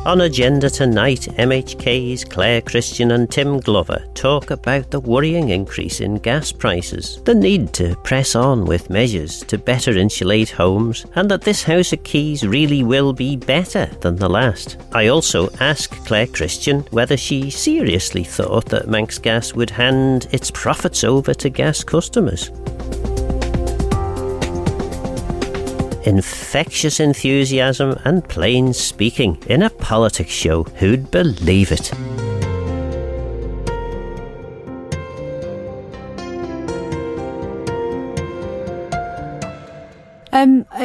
On agenda tonight, MHK's Claire Christian and Tim Glover talk about the worrying increase in gas prices, the need to press on with measures to better insulate homes, and that this House of Keys really will be better than the last. I also ask Claire Christian whether she seriously thought that Manx Gas would hand its profits over to gas customers. Infectious enthusiasm and plain speaking in a politics show. Who'd believe it?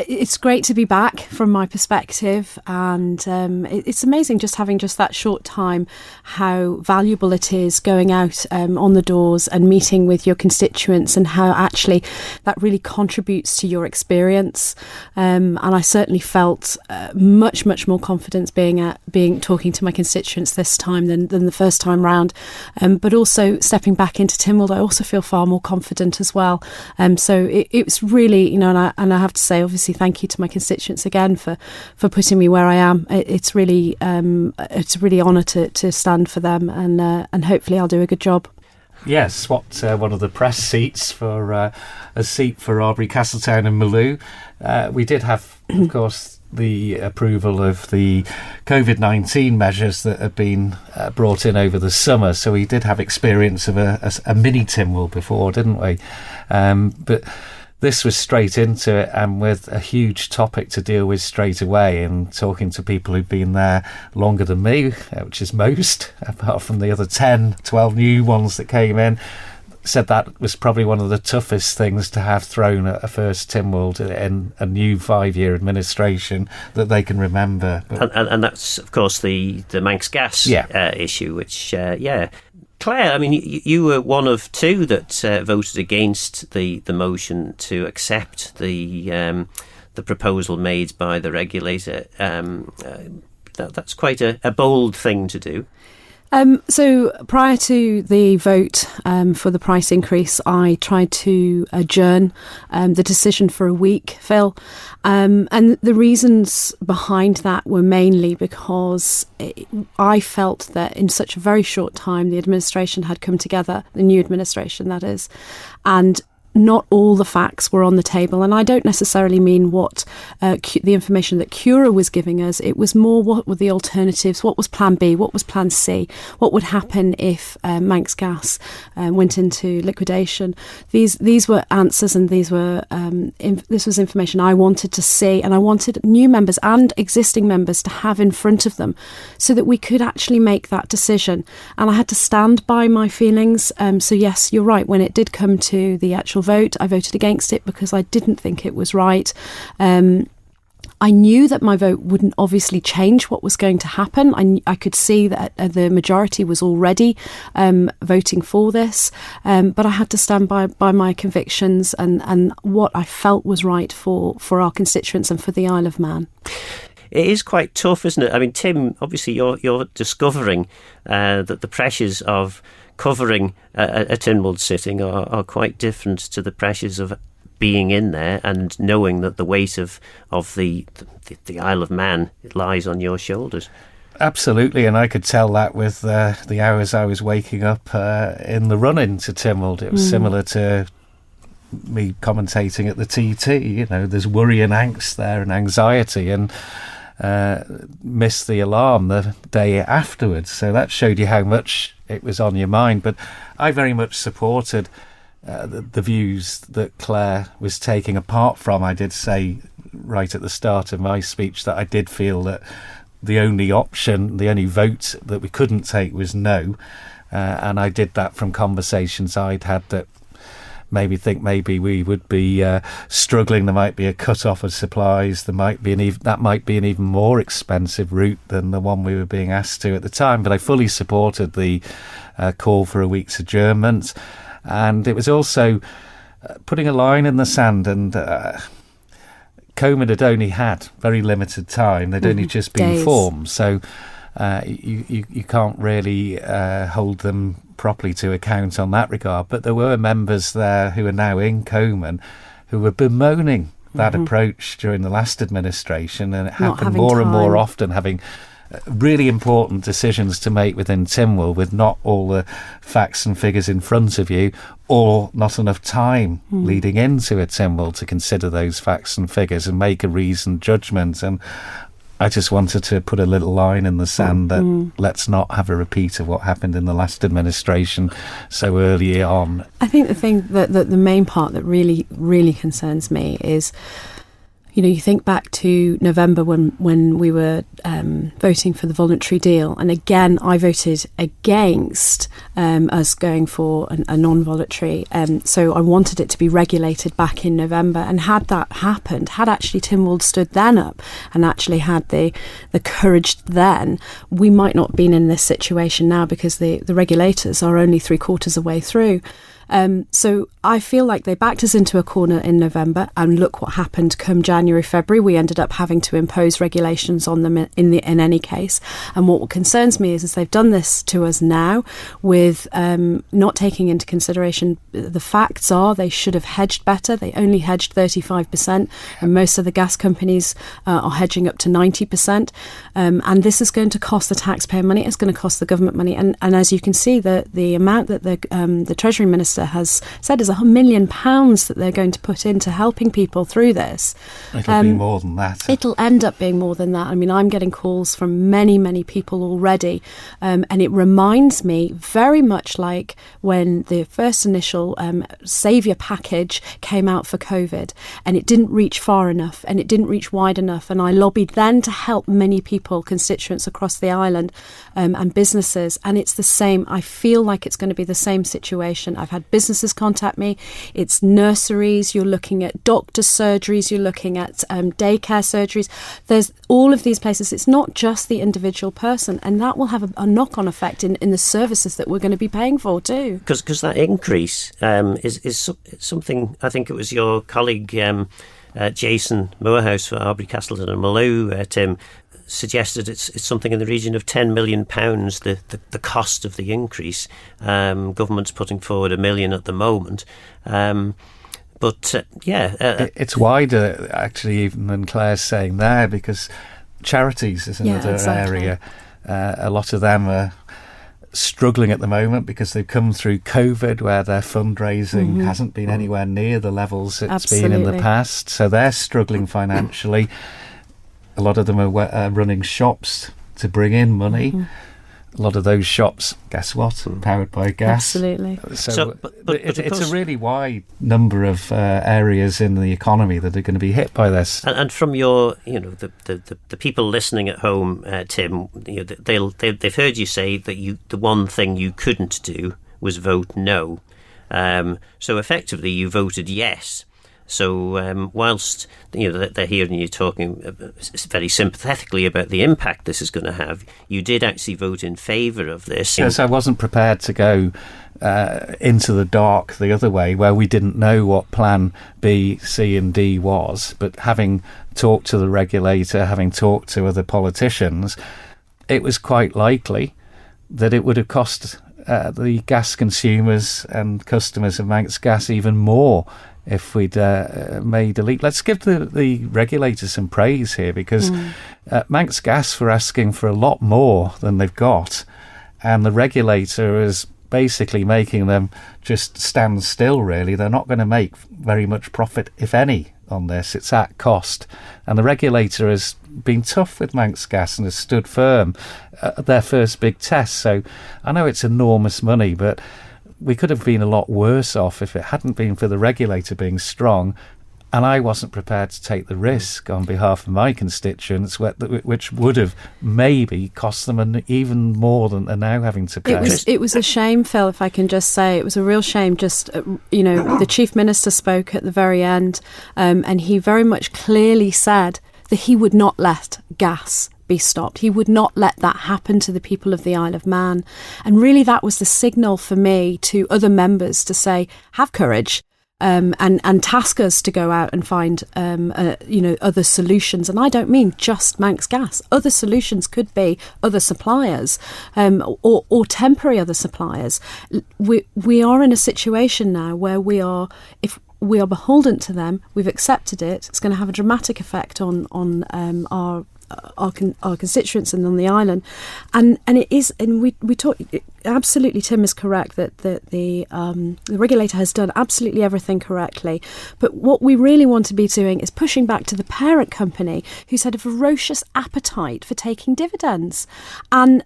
It's great to be back from my perspective, and it's amazing just having just that short time how valuable it is going out on the doors and meeting with your constituents, and how actually that really contributes to your experience. And I certainly felt much more confidence talking to my constituents this time than the first time round. But also stepping back into Tynwald, I also feel far more confident as well. So it's really, and I have to say, obviously, thank you to my constituents again for putting me where I am. It's really an honour to stand for them, and hopefully I'll do a good job. Yes, swapped one of the press seats for a seat for Arbury, Castletown and Maloo. We did have, of course, the approval of the COVID-19 measures that have been brought in over the summer, so we did have experience of a mini Tynwald before, didn't we? But this was straight into it, and with a huge topic to deal with straight away, and talking to people who've been there longer than me, which is most, apart from the other 12 new ones that came in, said that was probably one of the toughest things to have thrown at a first Tynwald in a new 5-year administration that they can remember. And that's, of course, the Manx Gas issue, which, Claire, I mean, you were one of two that voted against the motion to accept the proposal made by the regulator. That's quite a bold thing to do. So prior to the vote for the price increase, I tried to adjourn the decision for a week, Phil. And the reasons behind that were mainly because I felt that in such a very short time, the administration had come together, the new administration, that is, and not all the facts were on the table. And I don't necessarily mean what the information that Cura was giving us. It was more what were the alternatives, what was plan B, what was plan C, what would happen if Manx Gas went into liquidation. These were answers, and this was information I wanted to see, and I wanted new members and existing members to have in front of them so that we could actually make that decision. And I had to stand by my feelings. So yes, you're right, when it did come to the actual vote, I voted against it because I didn't think it was right. I knew that my vote wouldn't obviously change what was going to happen. I could see that the majority was already voting for this, but I had to stand by my convictions and what I felt was right for our constituents and for the Isle of Man. It is quite tough, isn't it? I mean, Tim, obviously you're discovering that the pressures of covering a Tynwald sitting are quite different to the pressures of being in there and knowing that the weight of the Isle of Man lies on your shoulders. Absolutely, and I could tell that with the hours I was waking up in the run-in to Tynwald. It was similar to me commentating at the TT. There's worry and angst there and anxiety, and missed the alarm the day afterwards. So that showed you how much it was on your mind. But I very much supported the views that Claire was taking, apart from, I did say right at the start of my speech that I did feel that the only option, the only vote that we couldn't take was no. And I did that from conversations I'd had that maybe we would be struggling. There might be a cut-off of supplies. That might be an even more expensive route than the one we were being asked to at the time. But I fully supported the call for a week's adjournment, and it was also putting a line in the sand. And Coman had only had very limited time. They'd only just been formed, so you can't really hold them properly to account on that regard. But there were members there who are now in Coman who were bemoaning that approach during the last administration, and it happened more and more often, having really important decisions to make within Tynwald with not all the facts and figures in front of you, or not enough time leading into a Tynwald to consider those facts and figures and make a reasoned judgment. And I just wanted to put a little line in the sand that let's not have a repeat of what happened in the last administration so early on. I think the thing that the main part that really, really concerns me is, you think back to November when we were voting for the voluntary deal, and again I voted against us going for a non-voluntary. So I wanted it to be regulated back in November, and had that happened, had actually Tynwald stood then up and actually had the courage then, we might not have been in this situation now, because the regulators are only 3/4 of the way through. So I feel like they backed us into a corner in November, and look what happened come January, February. We ended up having to impose regulations on them in any case. And what concerns me is they've done this to us now with not taking into consideration the facts are they should have hedged better. They only hedged 35%, and most of the gas companies are hedging up to 90%. And this is going to cost the taxpayer money. It's going to cost the government money. And as you can see, the amount that the Treasury Minister has said is £1 million that they're going to put into helping people through this. It'll be more than that. It'll end up being more than that. I mean, I'm getting calls from many, many people already, and it reminds me very much like when the first initial saviour package came out for COVID, and it didn't reach far enough and it didn't reach wide enough, and I lobbied then to help many people, constituents across the island, and businesses, and it's the same. I feel like it's going to be the same situation. I've had businesses contact me. It's nurseries, you're looking at doctor surgeries, you're looking at daycare surgeries. There's all of these places. It's not just the individual person, and that will have a knock-on effect in the services that we're going to be paying for too. Because that increase is something, I think it was your colleague Jason Moorhouse for Aubrey Castleton and Malou, Tim, suggested it's something in the region of £10 million, the cost of the increase. Government's putting forward £1 million at the moment. It's wider, actually, even than Claire's saying there, because charities is another area. A lot of them are struggling at the moment because they've come through COVID, where their fundraising hasn't been anywhere near the levels it's been in the past. So they're struggling financially. A lot of them are running shops to bring in money. A lot of those shops, guess what, powered by gas. Absolutely. So it's a really wide number of areas in the economy that are going to be hit by this. And from your, the people listening at home, Tim, they've heard you say that the one thing you couldn't do was vote no. So effectively, you voted yes. So whilst they're hearing you talking very sympathetically about the impact this is going to have, you did actually vote in favour of this. Yes, I wasn't prepared to go into the dark the other way, where we didn't know what plan B, C and D was. But having talked to the regulator, having talked to other politicians, it was quite likely that it would have cost the gas consumers and customers of Manx Gas even more if we'd made a leap. Let's give the regulators some praise here, because Manx Gas were asking for a lot more than they've got, and the regulator is basically making them just stand still, really. They're not going to make very much profit, if any, on this. It's at cost. And the regulator has been tough with Manx Gas and has stood firm at their first big test. So I know it's enormous money, but we could have been a lot worse off if it hadn't been for the regulator being strong. And I wasn't prepared to take the risk on behalf of my constituents, which would have maybe cost them even more than they're now having to pay. It was a shame, Phil, if I can just say. It was a real shame. Just, the Chief Minister spoke at the very end, and he very much clearly said that he would not let gas be stopped. He would not let that happen to the people of the Isle of Man. And really that was the signal for me to other members to say, have courage, and task us to go out and find other solutions. And I don't mean just Manx Gas. Other solutions could be other suppliers, or temporary other suppliers. We are in a situation now where if we are beholden to them, we've accepted it. It's going to have a dramatic effect on our constituents and on the island, and it is, and we talk. Absolutely, Tim is correct that the regulator has done absolutely everything correctly. But what we really want to be doing is pushing back to the parent company, who's had a ferocious appetite for taking dividends, and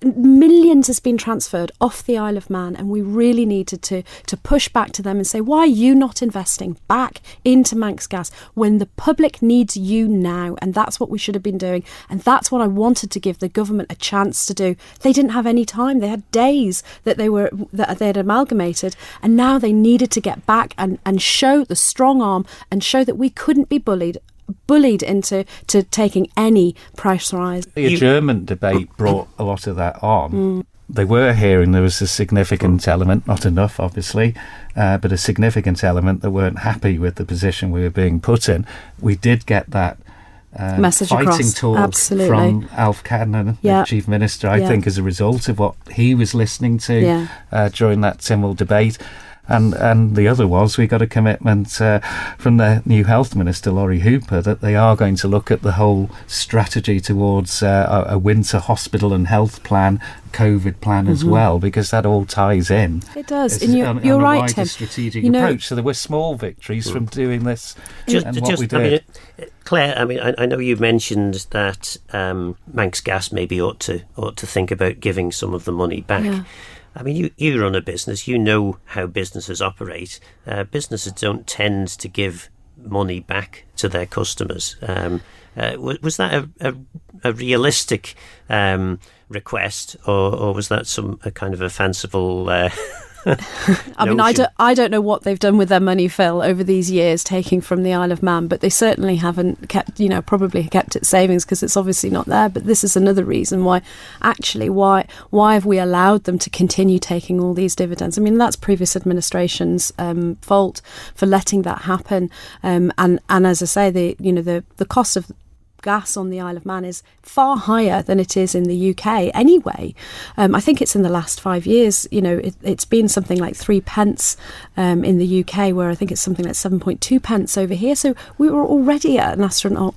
millions has been transferred off the Isle of Man, and we really needed to push back to them and say, why are you not investing back into Manx Gas when the public needs you now? And that's what we should have been doing, and that's what I wanted to give the government a chance to do. They didn't have any time. They had days that they had amalgamated, and now they needed to get back and show the strong arm and show that we couldn't be bullied into taking any price rise. The adjournment debate brought a lot of that on. They were hearing there was a significant element, not enough obviously, but a significant element that weren't happy with the position we were being put in. We did get that message fighting across. talk Absolutely. from Alf Cannon, the Chief Minister, I think, as a result of what he was listening to during that Tynwald debate. And the other was, we got a commitment from the new Health Minister, Laurie Hooper, that they are going to look at the whole strategy towards a winter hospital and health plan, COVID plan as well, because that all ties in. It does. And you're right, Tim. Strategic approach. So there were small victories from doing this. We did. Claire, I know you mentioned that Manx Gas maybe ought to think about giving some of the money back. Yeah. You run a business, you know how businesses operate. Businesses don't tend to give money back to their customers. Was that a realistic request, or was that a kind of a fanciful I don't know what they've done with their money, Phil, over these years, taking from the Isle of Man, but they certainly haven't probably kept it savings, because it's obviously not there. But this is another reason why have we allowed them to continue taking all these dividends? That's previous administration's fault for letting that happen. And as I say, the cost of gas on the Isle of Man is far higher than it is in the UK anyway. I think it's in the last 5 years, it's been something like 3 pence in the UK, where I think it's something like 7.2 pence over here. So we were already at an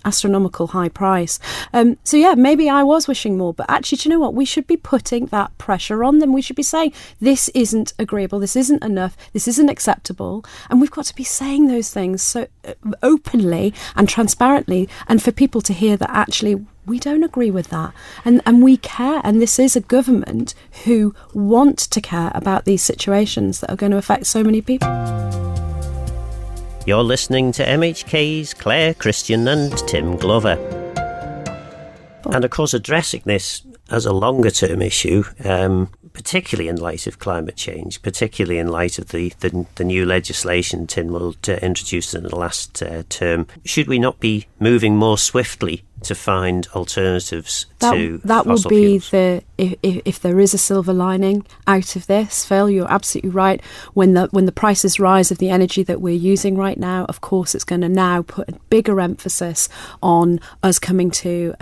astronomical high price. Maybe I was wishing more, but actually, do you know what? We should be putting that pressure on them. We should be saying, this isn't agreeable, this isn't enough, this isn't acceptable. And we've got to be saying those things so openly and transparently, and for people to hear that actually we don't agree with that, and we care, and this is a government who want to care about these situations that are going to affect so many people. You're listening to MHK's Claire Christian and Tim Glover. And of course, addressing this as a longer term issue, particularly in light of climate change, particularly in light of the new legislation Tynwald introduced in the last term, should we not be moving more swiftly to find alternatives to that fossil will be fuels? If there is a silver lining out of this, Phil, you're absolutely right. When the prices rise of the energy that we're using right now, of course, it's going to now put a bigger emphasis on us coming to,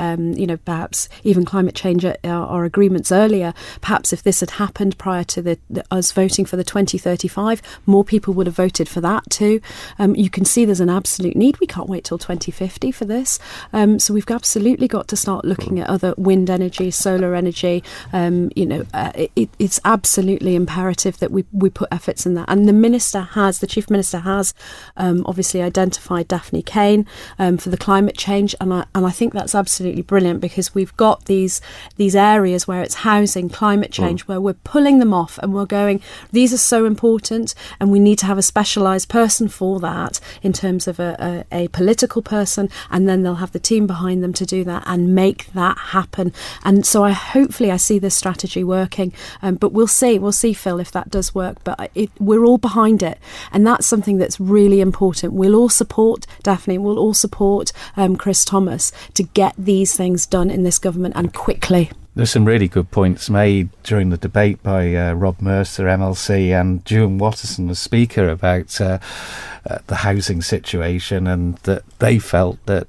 perhaps even climate change our agreements earlier. Perhaps if this had happened prior to us voting for the 2035, more people would have voted for that too. You can see there's an absolute need. We can't wait till 2050 for this. So we've absolutely got to start looking at other wind energy, solar energy. It's absolutely imperative that we put efforts in that. And the Chief Minister has obviously identified Daphne Kane for the climate change, and I think that's absolutely brilliant, because we've got these areas where it's housing, climate change, where we're pulling them off and we're going, these are so important, and we need to have a specialised person for that in terms of a political person, and then they'll have the team behind them to do that and make that happen. And so hopefully I see this strategy working, but we'll see, Phil, if that does work. But we're all behind it, and that's something that's really important. We'll all support Daphne, we'll all support Chris Thomas to get these things done in this government, and quickly. There's some really good points made during the debate by Rob Mercer, MLC, and June Watterson, the Speaker, about the housing situation, and that they felt that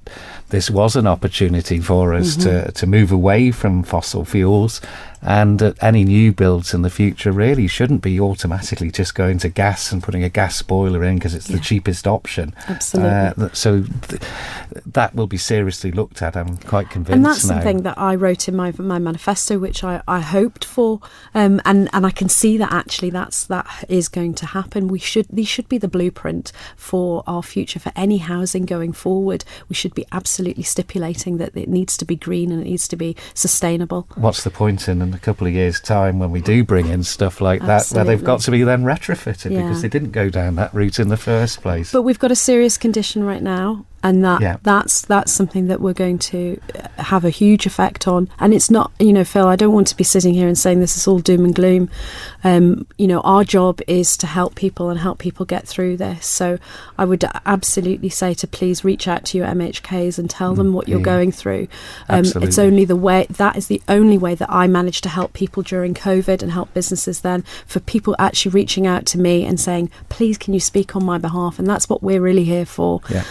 this was an opportunity for us to move away from fossil fuels and any new builds in the future really shouldn't be automatically just going to gas and putting a gas boiler in because it's the cheapest option. Absolutely. That will be seriously looked at, I'm quite convinced. And that's now. something that I wrote in my manifesto, which I hoped for, and I can see that actually that is going to happen. These should be the blueprint for our future, for any housing going forward. We should be absolutely stipulating that it needs to be green and it needs to be sustainable. What's the point in a couple of years' time when we do bring in stuff like that, where they've got to be then retrofitted because they didn't go down that route in the first place? But we've got a serious condition right now, and that's something that we're going to have a huge effect on. And it's not, Phil, I don't want to be sitting here and saying this is all doom and gloom. Our job is to help people and help people get through this. So I would absolutely say to please reach out to your MHKs and tell them what you're going through. It's only that is the only way that I managed to help people during COVID and help businesses then, for people actually reaching out to me and saying, please, can you speak on my behalf? And that's what we're really here for. Yeah.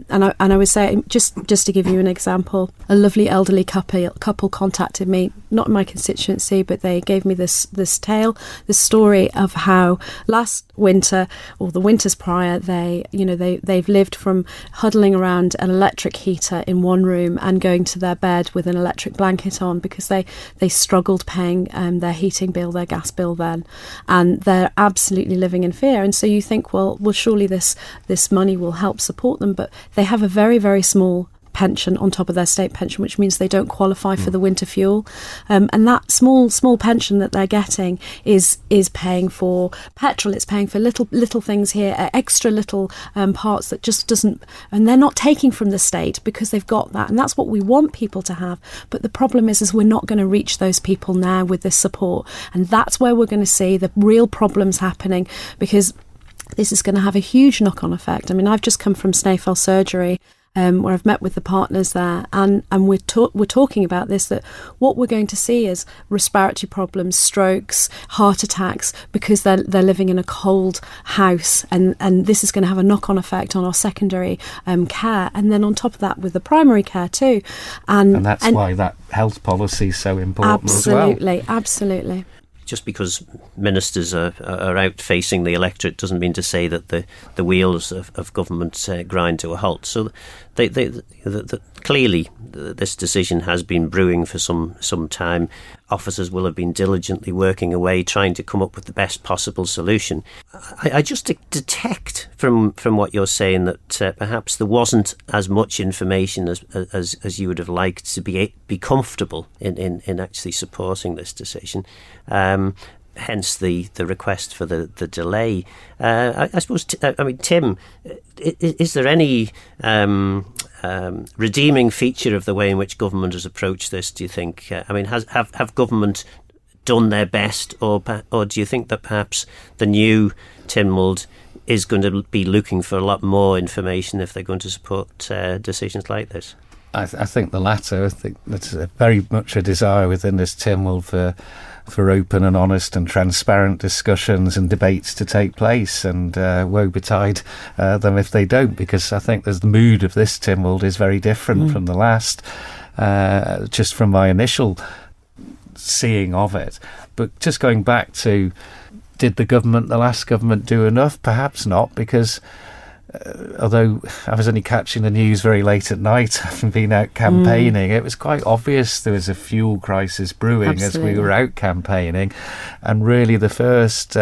And I would say, just to give you an example, a lovely elderly couple contacted me, not in my constituency, but they gave me this story of how last winter or the winters prior, they've lived from huddling around an electric heater in one room and going to their bed with an electric blanket on because they struggled paying their heating bill, their gas bill then, and they're absolutely living in fear. And so you think, well, surely this money will help support them, but they have a very, very small pension on top of their state pension, which means they don't qualify for the winter fuel, and that small pension that they're getting is paying for petrol, it's paying for little things here, extra little parts that just doesn't, and they're not taking from the state because they've got that, and that's what we want people to have. But the problem is we're not going to reach those people now with this support, and that's where we're going to see the real problems happening, because this is going to have a huge knock-on effect. I mean, I've just come from Snaefell Surgery, where I've met with the partners there, and we're talking about this, that what we're going to see is respiratory problems, strokes, heart attacks, because they're living in a cold house, and this is going to have a knock-on effect on our secondary care, and then on top of that with the primary care too. And that's why that health policy is so important as well. Absolutely. Just because ministers are out facing the electorate doesn't mean to say that the wheels of government grind to a halt. So clearly this decision has been brewing for some time. Officers will have been diligently working away, trying to come up with the best possible solution. I just detect from what you're saying that perhaps there wasn't as much information as you would have liked to be comfortable in actually supporting this decision. Hence the request for the delay. I suppose, Tim, is there any redeeming feature of the way in which government has approached this, do you think? Have government done their best, or do you think that perhaps the new Tynwald is going to be looking for a lot more information if they're going to support decisions like this? I think the latter. I think that's very much a desire within this Tynwald for open and honest and transparent discussions and debates to take place, and woe betide them if they don't, because I think the mood of this Tynwald is very different from the last, just from my initial seeing of it. But just going back to, did the last government do enough? Perhaps not, because although I was only catching the news very late at night, having been out campaigning, it was quite obvious there was a fuel crisis brewing as we were out campaigning. And really the first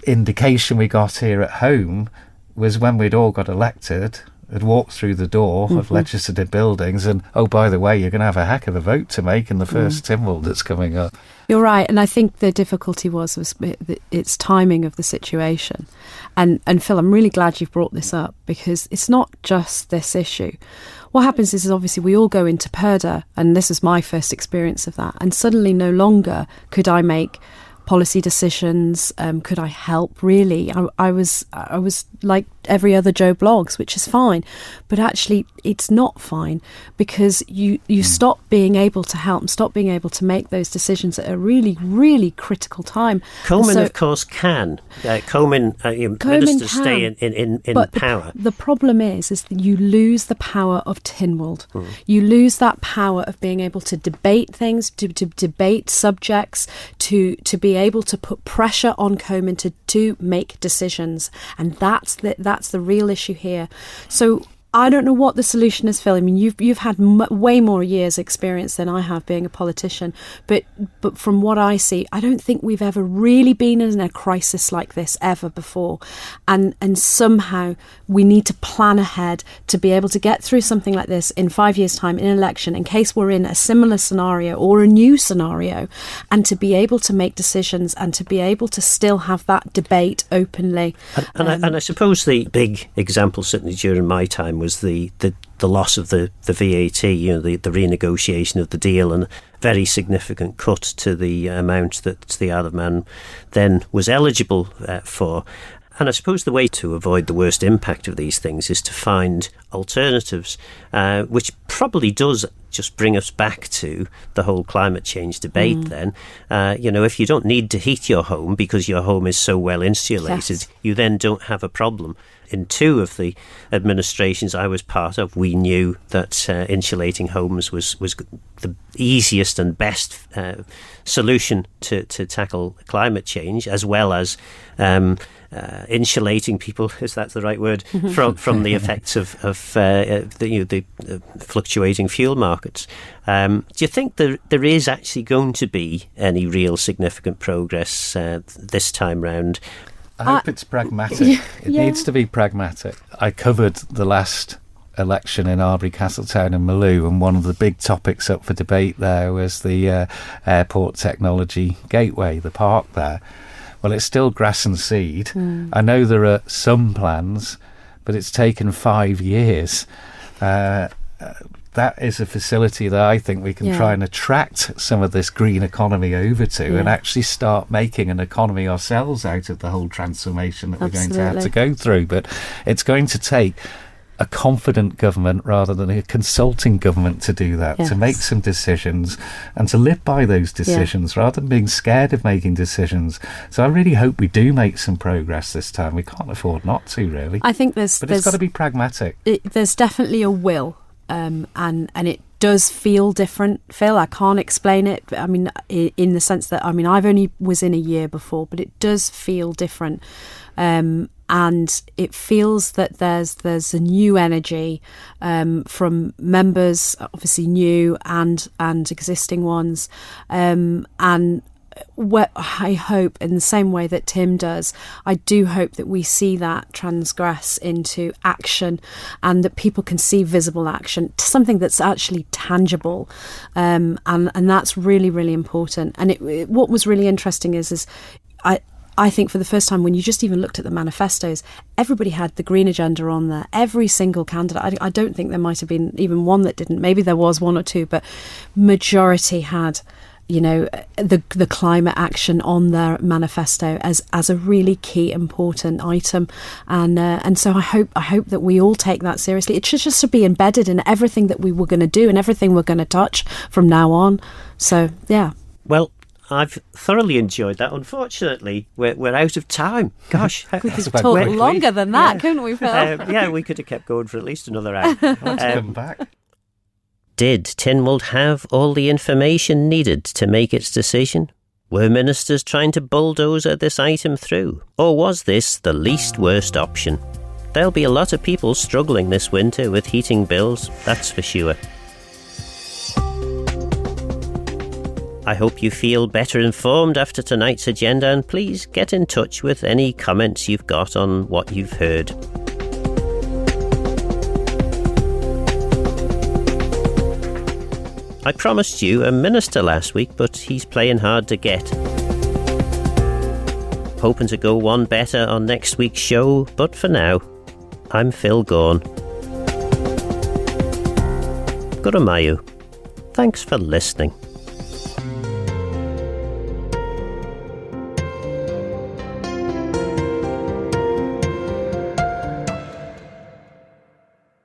indication we got here at home was when we'd all got elected, had walked through the door of legislative buildings, and, oh, by the way, you're going to have a heck of a vote to make in the first Tynwald that's coming up. You're right, and I think the difficulty was its timing of the situation. And Phil, I'm really glad you've brought this up, because it's not just this issue. What happens is obviously we all go into Purdah, and this is my first experience of that, and suddenly no longer could I make policy decisions, could I help, really? I was like every other Joe Bloggs, which is fine. But actually, it's not fine, because you stop being able to help, stop being able to make those decisions at a really, really critical time. Comyn, of course, can. Ministers stay in power. The problem is that you lose the power of Tynwald. You lose that power of being able to debate things, to debate subjects, to be able to put pressure on Comyn to make decisions. And that's the real issue here. So I don't know what the solution is, Phil. I mean, you've had way more years experience than I have being a politician, but from what I see, I don't think we've ever really been in a crisis like this ever before, and somehow we need to plan ahead to be able to get through something like this in 5 years' time in an election, in case we're in a similar scenario or a new scenario, and to be able to make decisions and to be able to still have that debate openly. And I suppose the big example, certainly during my time, was the loss of the VAT, the renegotiation of the deal, and a very significant cut to the amount that the Isle of Man then was eligible for. And I suppose the way to avoid the worst impact of these things is to find alternatives, which probably does just bring us back to the whole climate change debate then. If you don't need to heat your home because your home is so well insulated, you then don't have a problem. In 2 of the administrations I was part of, we knew that insulating homes was the easiest and best solution to tackle climate change, as well as insulating people, is that the right word, from the effects of the fluctuating fuel markets. Do you think there is actually going to be any real significant progress this time round? I hope it's pragmatic. It needs to be pragmatic. I covered the last election in Arbury, Castletown and Maloo, and one of the big topics up for debate there was the Airport Technology Gateway, the park there. Well, it's still grass and seed. I know there are some plans, but it's taken 5 years. That is a facility that I think we can try and attract some of this green economy over to and actually start making an economy ourselves out of the whole transformation that we're going to have to go through. But it's going to take a confident government rather than a consulting government to do that, to make some decisions and to live by those decisions rather than being scared of making decisions. So I really hope we do make some progress this time. We can't afford not to, really. I think it's got to be pragmatic. There's definitely a will. And it does feel different, Phil. I can't explain it. I mean, in the sense that, I've only was in a year before, but it does feel different. And it feels that there's a new energy from members, obviously new and existing ones, and I hope, in the same way that Tim does, I do hope that we see that transgress into action, and that people can see visible action, something that's actually tangible, and that's really, really important. And what was really interesting is I think for the first time, when you just even looked at the manifestos, everybody had the green agenda on there. Every single candidate. I don't think there might have been even one that didn't. Maybe there was 1 or 2, but majority had the climate action on their manifesto as a really key, important item, and so I hope that we all take that seriously. It should just be embedded in everything that we were going to do and everything we're going to touch from now on. So well, I've thoroughly enjoyed that. Unfortunately, we're out of time. Gosh, we could talk longer than that, couldn't we, Phil? We could have kept going for at least another hour. Let's come back. Did Tynwald have all the information needed to make its decision? Were ministers trying to bulldozer this item through? Or was this the least worst option? There'll be a lot of people struggling this winter with heating bills, that's for sure. I hope you feel better informed after tonight's agenda, and please get in touch with any comments you've got on what you've heard. I promised you a minister last week, but he's playing hard to get. Hoping to go one better on next week's show, but for now, I'm Phil Gaughan. Guramayu. Thanks for listening.